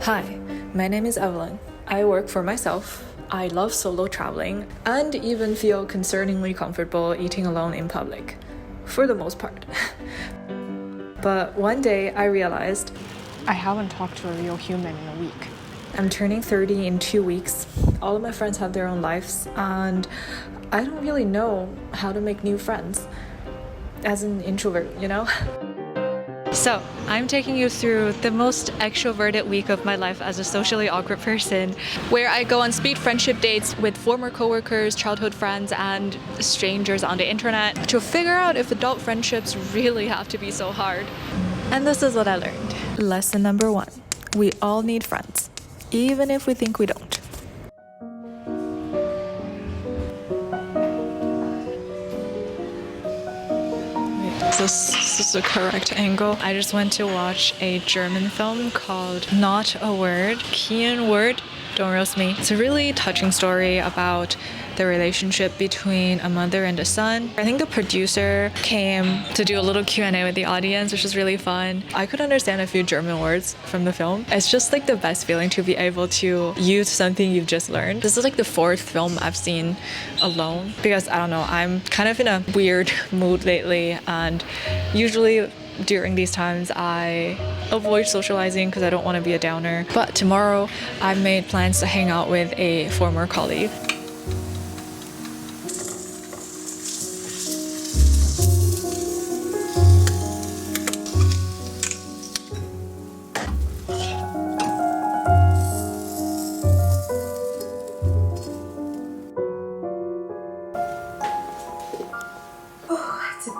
Hi, my name is Evelyn. I work for myself. I love solo traveling and even feel concerningly comfortable eating alone in public, for the most part. But one day I realized I haven't talked to a real human in a week. I'm turning 30 in 2 weeks. All of my friends have their own lives, and I don't really know how to make new friends. As an introvert, you know? So, I'm taking you through the most extroverted week of my life as a socially awkward person, where I go on speed friendship dates with former coworkers, childhood friends, and strangers on the internet to figure out if adult friendships really have to be so hard. And this is what I learned. Lesson number 1. We all need friends, even if we think we don't. This is the correct angle. I just went to watch a German film called Not a Word, Kein Word, Don't Roast Me. It's a really touching story about the relationship between a mother and a son. I think the producer came to do a little Q&A with the audience, which was really fun. I could understand a few German words from the film. It's just like the best feeling to be able to use something you've just learned. This is like the 4th film I've seen alone because I don't know, I'm kind of in a weird mood lately, and usually during these times I avoid socializing because I don't want to be a downer. But tomorrow I've made plans to hang out with a former colleague.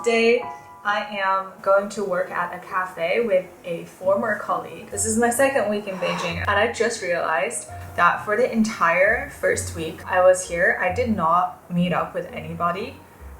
Today, I am going to work at a cafe with a former colleague. This is my 2nd week in Beijing, and I just realized that for the entire first week I was here, I did not meet up with anybody.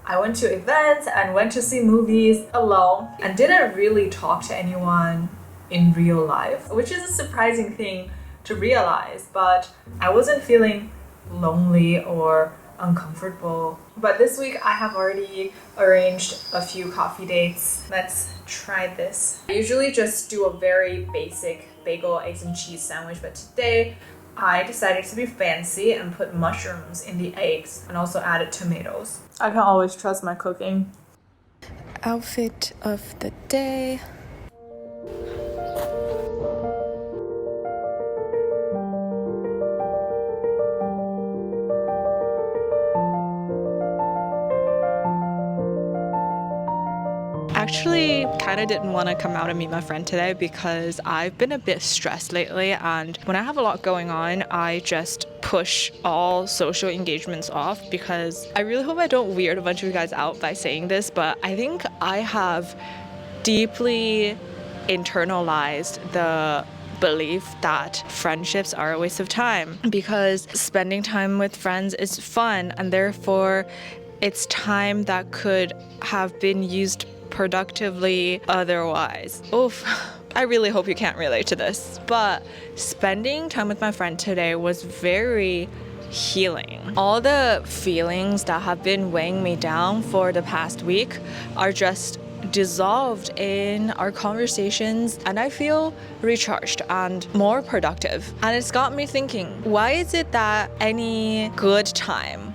I went to events and went to see movies alone and didn't really talk to anyone in real life, which is a surprising thing to realize, but I wasn't feeling lonely or uncomfortable. But this week I have already arranged a few coffee dates. Let's try this. I usually just do a very basic bagel, eggs and cheese sandwich, but today I decided to be fancy and put mushrooms in the eggs and also added tomatoes. I can always trust my cooking. Outfit of the day. Actually kind of didn't want to come out and meet my friend today because I've been a bit stressed lately, and when I have a lot going on I just push all social engagements off because I really hope I don't weird a bunch of you guys out by saying this, but I think I have deeply internalized the belief that friendships are a waste of time because spending time with friends is fun, and therefore it's time that could have been used productively otherwise. Oof. I really hope you can't relate to this, but spending time with my friend today was very healing. All the feelings that have been weighing me down for the past week are just dissolved in our conversations, and I feel recharged and more productive. And it's got me thinking, why is it that any good time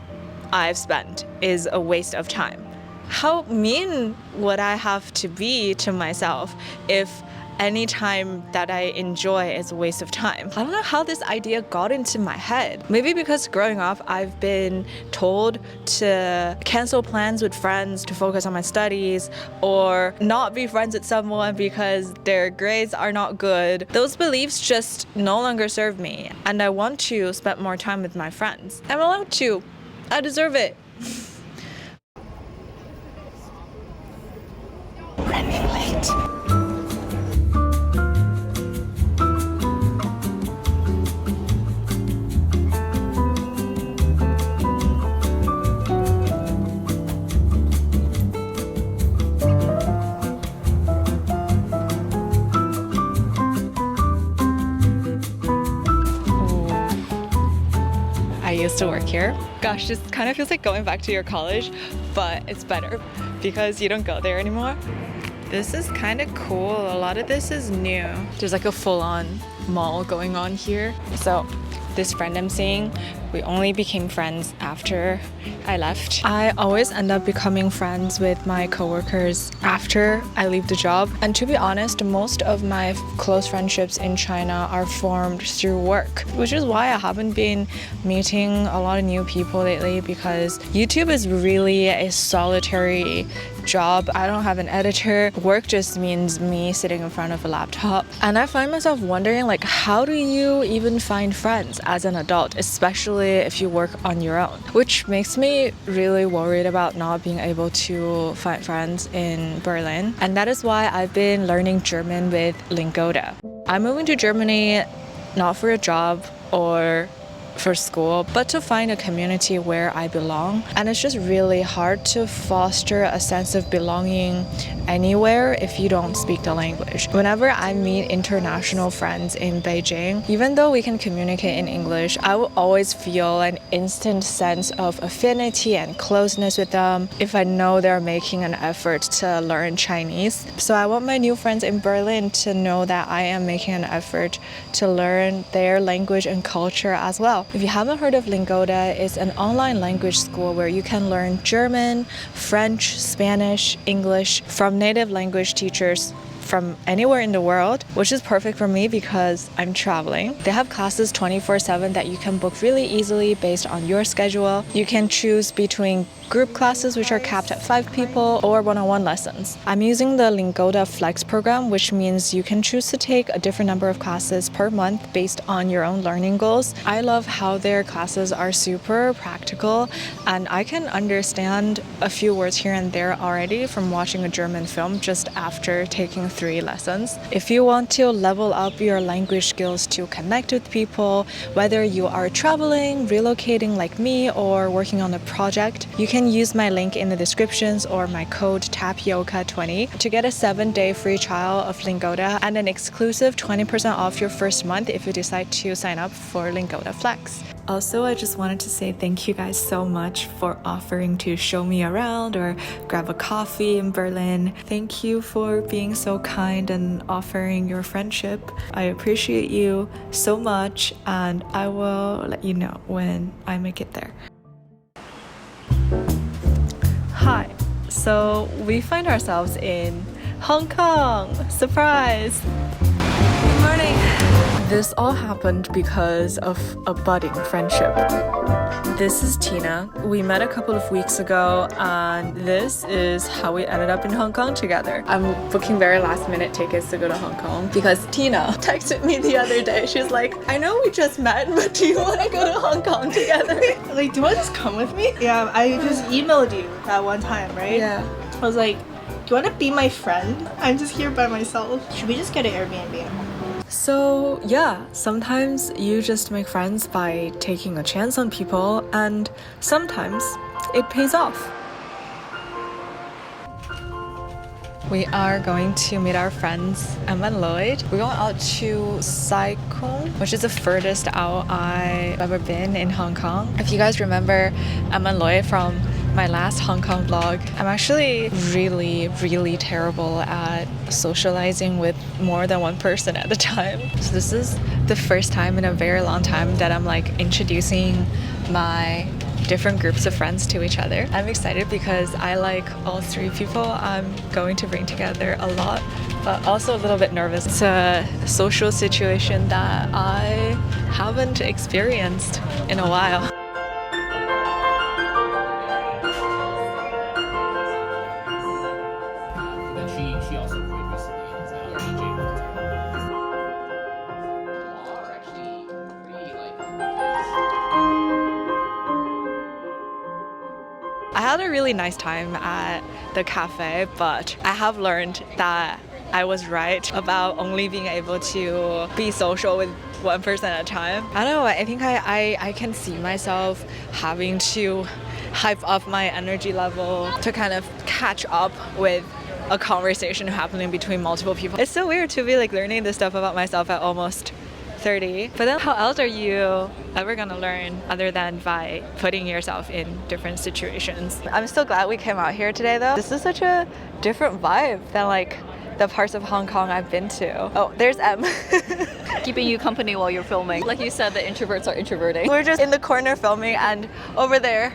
I've spent is a waste of time? How mean would I have to be to myself if any time that I enjoy is a waste of time? I don't know how this idea got into my head. Maybe because growing up I've been told to cancel plans with friends to focus on my studies, or not be friends with someone because their grades are not good. Those beliefs just no longer serve me, and I want to spend more time with my friends. I'm allowed to. I deserve it. Running late. I used to work here. Gosh, this kind of feels like going back to your college, but it's better because you don't go there anymore. This is kind of cool. A lot of this is new. There's like a full-on mall going on here. So this friend I'm seeing, we only became friends after I left. I always end up becoming friends with my coworkers after I leave the job. And to be honest, most of my close friendships in China are formed through work, which is why I haven't been meeting a lot of new people lately, because YouTube is really a solitary job. I don't have an editor. Work just means me sitting in front of a laptop. And I find myself wondering, like, how do you even find friends as an adult, especially if you work on your own? Which makes me really worried about not being able to find friends in Berlin. And that is why I've been learning German with Lingoda. I'm moving to Germany not for a job or for school, but to find a community where I belong. And it's just really hard to foster a sense of belonging anywhere if you don't speak the language. Whenever I meet international friends in Beijing, even though we can communicate in English, I will always feel an instant sense of affinity and closeness with them if I know they're making an effort to learn Chinese. So I want my new friends in Berlin to know that I am making an effort to learn their language and culture as well. If you haven't heard of Lingoda, it's an online language school where you can learn German, French, Spanish, English from native language teachers from anywhere in the world, which is perfect for me because I'm traveling. They have classes 24/7 that you can book really easily based on your schedule. You can choose between group classes, which are capped at 5 people, or one-on-one lessons. I'm using the Lingoda Flex program, which means you can choose to take a different number of classes per month based on your own learning goals. I love how their classes are super practical, and I can understand a few words here and there already from watching a German film just after taking 3 lessons. If you want to level up your language skills to connect with people, whether you are traveling, relocating like me, or working on a project, you can use my link in the descriptions or my code tapioca20 to get a 7-day free trial of Lingoda and an exclusive 20% off your first month if you decide to sign up for Lingoda Flex. Also, I just wanted to say thank you guys so much for offering to show me around or grab a coffee in Berlin. Thank you for being so kind and offering your friendship. I appreciate you so much, and I will let you know when I make it there. Hi, so we find ourselves in Hong Kong. Surprise! Good morning. This all happened because of a budding friendship. This is Tina. We met a couple of weeks ago, and this is how we ended up in Hong Kong together. I'm booking very last minute tickets to go to Hong Kong because Tina texted me the other day. She's like, I know we just met, but do you want to go to Hong Kong together? Like, do you want to just come with me? Yeah, I just emailed you that one time, right? Yeah. I was like, do you want to be my friend? I'm just here by myself. Should we just get an Airbnb in Hong Kong? So yeah, sometimes you just make friends by taking a chance on people, and sometimes it pays off. We are going to meet our friends Emma and Lloyd. We're going out to Sai Kung, which is the furthest out I've ever been in Hong Kong. If you guys remember Emma and Lloyd from my last Hong Kong vlog, I'm actually really terrible at socializing with more than one person at a time. So this is the first time in a very long time that I'm like introducing my different groups of friends to each other. I'm excited because I like all 3 people I'm going to bring together a lot, but also a little bit nervous. It's a social situation that I haven't experienced in a while. She also played recently as DJ. I had a really nice time at the cafe, but I have learned that I was right about only being able to be social with one person at a time. I don't know, I think I can see myself having to hype up my energy level to kind of catch up with a conversation happening between multiple people. It's so weird to be like learning this stuff about myself at almost 30. But then how else are you ever gonna learn other than by putting yourself in different situations? I'm still glad we came out here today though. This is such a different vibe than like the parts of Hong Kong I've been to. Oh, there's Em. Keeping you company while you're filming. Like you said, the introverts are introverting. We're just in the corner filming, and over there,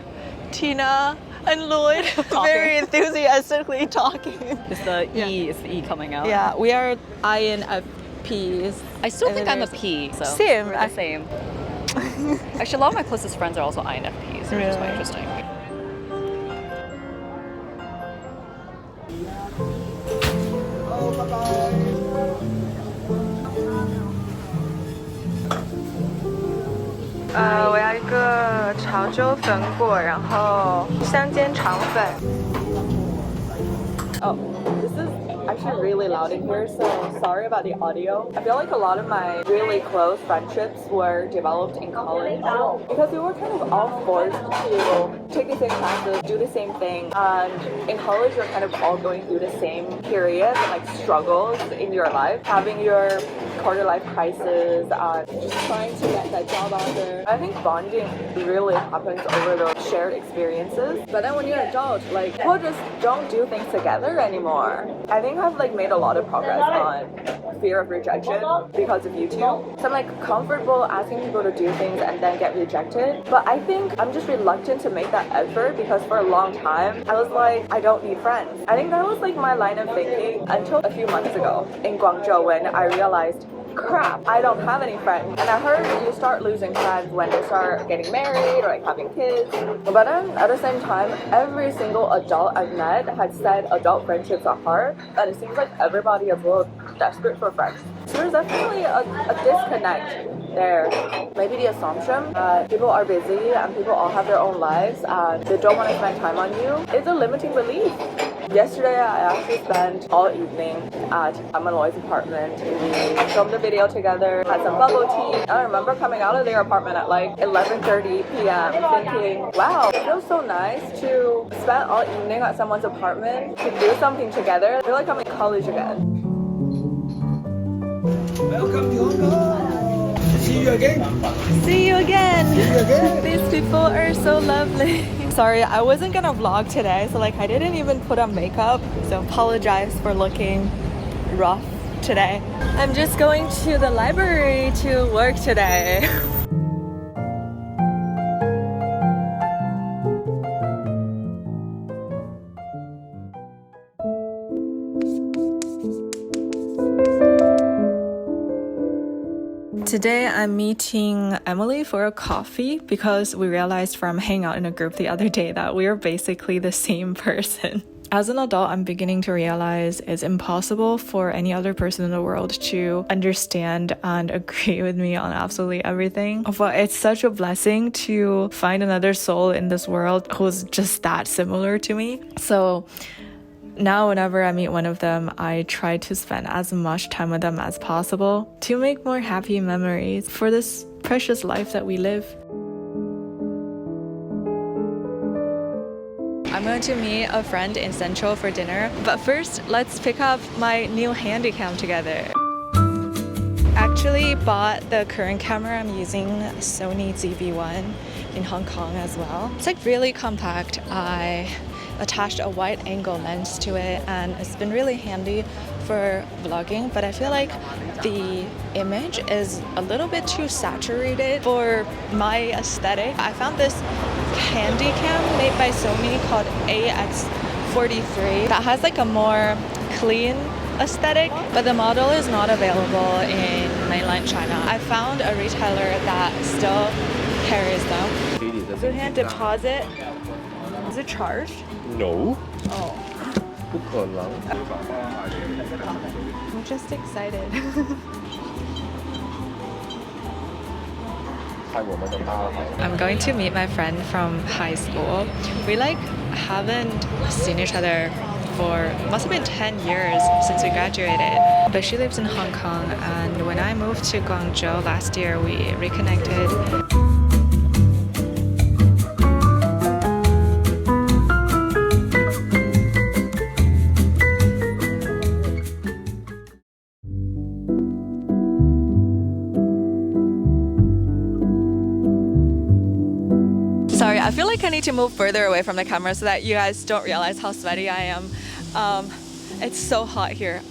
Tina and Lloyd very enthusiastically talking. It's the E, it's the E coming out. Yeah, we are INFPs. I still And think then I'm a there's- P. So Same. We're the same. Actually, a lot of my closest friends are also INFPs, which is quite interesting.我要一个潮州粉果，然后香煎肠粉。Oh, this is actually really loud in here, so sorry about the audio. I feel like a lot of my really close friendships were developed in college because we were kind of all forced to take the same classes, do the same thing, and in college you're kind of all going through the same periods and like struggles in your life, having your quarter life crisis and just trying to get that job out there. I think bonding really happens over those shared experiences. But then when you're an adult, like people just don't do things together anymore. I think I've like made a lot of progress on fear of rejection because of you two. So I'm like comfortable asking people to do things and then get rejected. But I think I'm just reluctant to make that effort because for a long time I was like, I don't need friends. I think that was like my line of thinking until a few months ago in Guangzhou when I realized, crap, I don't have any friends. And I heard you start losing friends when you start getting married or like having kids. But then at the same time, every single adult I've met had said adult friendships are hard, and it seems like everybody is a little desperate for friends. So there's definitely a disconnect there. Maybe the assumption that people are busy and people all have their own lives and they don't want to spend time on you is a limiting belief. Yesterday, I actually spent all evening at Em and Lloyd's apartment. We filmed a video together, had some bubble tea. I remember coming out of their apartment at like 11:30 p.m. thinking, wow, it feels so nice to spend all evening at someone's apartment, to do something together. I feel like I'm in college again. Welcome to Hong Kong. See you again. See you again. See you again. These people are so lovely. Sorry, I wasn't gonna vlog today, so like I didn't even put on makeup, so apologize for looking rough today. I'm just going to the library to work today. Today I'm meeting Emily for a coffee because we realized from hanging out in a group the other day that we are basically the same person. As an adult, I'm beginning to realize it's impossible for any other person in the world to understand and agree with me on absolutely everything. But it's such a blessing to find another soul in this world who's just that similar to me. So now, whenever I meet one of them, I try to spend as much time with them as possible to make more happy memories for this precious life that we live. I'm going to meet a friend in Central for dinner, but first, let's pick up my new handycam together. Actually bought the current camera I'm using, Sony ZV-1 in Hong Kong as well. It's like really compact. I attached a wide angle lens to it and it's been really handy for vlogging, but I feel like the image is a little bit too saturated for my aesthetic. I found this handy cam made by Sony called AX43 that has like a more clean aesthetic, but the model is not available in mainland China. I found a retailer that still carries them. So you can deposit. Is it charged? No. Oh. 不可能。 I'm just excited. 拍我们的大海。 I'm going to meet my friend from high school. We like haven't seen each other for must have been 10 years since we graduated. But she lives in Hong Kong, and when I moved to Guangzhou last year, we reconnected. I feel like I need to move further away from the camera so that you guys don't realize how sweaty I am. It's so hot here.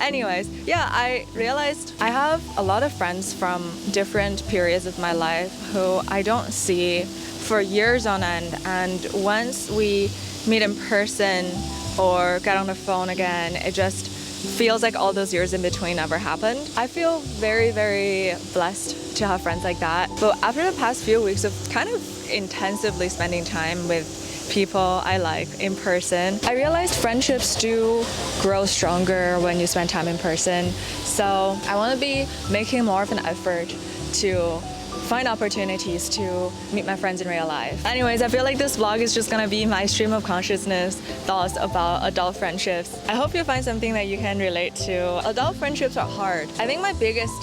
Anyways, yeah, I realized I have a lot of friends from different periods of my life who I don't see for years on end. And once we meet in person or get on the phone again, it just feels like all those years in between never happened. I feel very, very blessed to have friends like that. But after the past few weeks of kind of intensively spending time with people I like in person, I realized friendships do grow stronger when you spend time in person. So I want to be making more of an effort to find opportunities to meet my friends in real life. Anyways, I feel like this vlog is just gonna be my stream of consciousness thoughts about adult friendships. I hope you find something that you can relate to. Adult friendships are hard. I think my biggest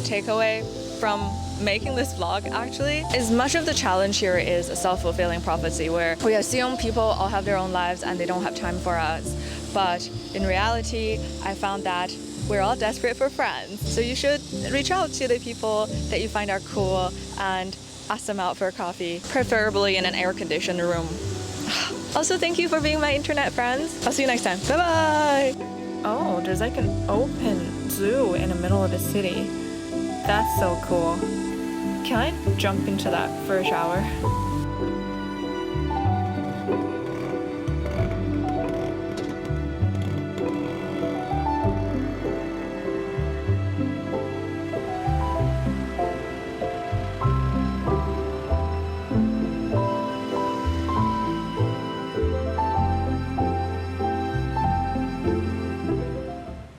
takeaway from making this vlog actually is much of the challenge here is a self-fulfilling prophecy where we assume people all have their own lives and they don't have time for us. But in reality, I found that we're all desperate for friends. So you should reach out to the people that you find are cool and ask them out for coffee, preferably in an air-conditioned room. Also, thank you for being my internet friends. I'll see you next time. Bye-bye. Oh, there's like an open zoo in the middle of the city. That's so cool. Can I jump into that for a shower?